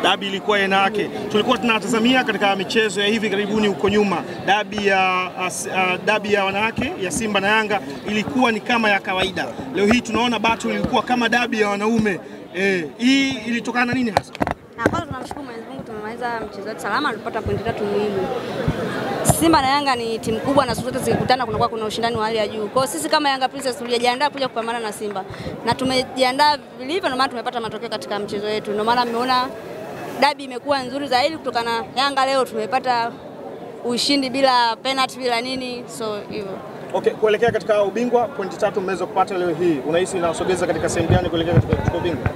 dabi ilikuwa aina yake. Tulikuwa tunatazamia katika michezo ya hivi karibuni huko nyuma, dabi ya wanawake ya Simba na Yanga ilikuwa ni kama ya kawaida. Leo hii tunaona battle ilikuwa kama dabi ya wanaume. Hii ilitokana na nini hasa? Kwanza tunamshukuru Mwenyezi Mungu, tumemaliza mchezo wetu salama, tulipata pointi 3 muhimu. Simba na Yanga ni timu kubwa na zote zikikutana kuna ushindani wa hali ya juu. Kwa sisi kama Yanga Princess tulijiandaa kuja kupambana na Simba. Na tumejiandaa vilivyo, ndio maana tumepata matokeo katika mchezo wetu. Ndio maana mmeona dabi imekuwa nzuri zaidi kutokana Yanga leo tumepata ushindi bila penalty bila nini, so hivyo. Okay, kuelekea katika ubingwa, pointi 3 mmeweza kupata leo hii. Unahisi inasogeza katika sehemu gani kuelekea katika ubingwa?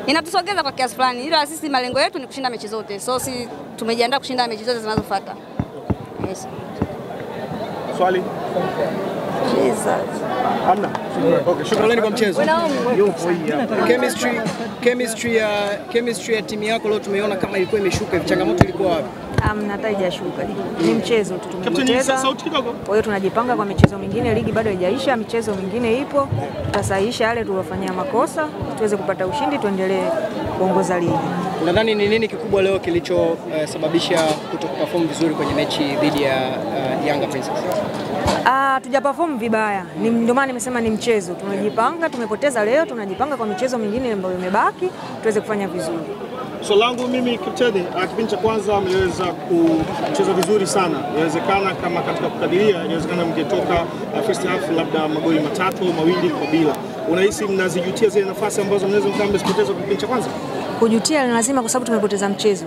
Inatusogeza kwa kiasi fulani, ila sisi malengo yetu ni kushinda mechi zote. So si tumejiandaa kushinda mechi zote zinazofuata. Yes. Swali? Jesus. Hamna. Okay, shukrani kwa mchezo. Chemistry ya timu yako leo tumeona kama ilikuwa imeshuka, changamoto ilikuwa wapi? Hata haijashuka. Ni mchezo tu tumecheza. Sauti kidogo. Kwa hiyo tunajipanga kwa michezo mingine, ligi bado haijaisha, michezo mingine ipo. Tutasahihisha yale tuliyofanyia makosa, tuweze kupata ushindi, tuendelee kuongoza ligi. Unadhani ni nini kikubwa leo kilichosababisha kutoperform vizuri kwenye mechi dhidi ya Yanga Princess? Tujaperform vibaya. Ndio maana nimesema ni mchezo. Tunajipanga, tumepoteza leo, tunajipanga kwa michezo mingine ambayo imebaki, tuweze kufanya vizuri. So langu mimi kapteni, kipindi cha kwanza mliweza kucheza vizuri sana. Inawezekana kama katika kukadiria, inawezekana mngetoka first half labda magoli 3 au 2 kwa bila. Unahisi mnazijutia zile nafasi ambazo mnaweza mkazipoteza kwa kipindi cha kwanza? Kujutia ni lazima kwa sababu tumepoteza mchezo.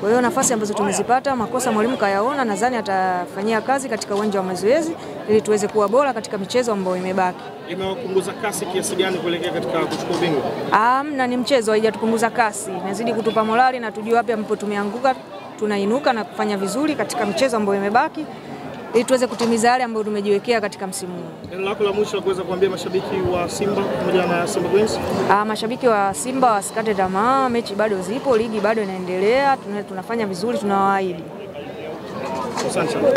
Kwa hiyo nafasi ambazo tumezipata, makosa mwalimu kayaona, nadhani atafanyia kazi katika uwanja wa mazoezi ili tuweze kuwa bora katika michezo ambayo imebaki. Imewapunguza kasi kiasi gani kuelekea katika kuchukua ubingwa? Na ni mchezo, haijatupunguza kasi. Inazidi kutupa morali na tujue wapi ambapo tumeanguka, tunainuka na kufanya vizuri katika michezo ambayo imebaki ili tuweze kutimiza yale ambayo tumejiwekea katika msimu huu. Neno lako la mwisho kuweza kuambia mashabiki wa Simba pamoja na Simba Queens? Mashabiki wa Simba wasikate tamaa, mechi bado zipo, ligi bado inaendelea, tunafanya vizuri, tunawaahidi. Asante sana.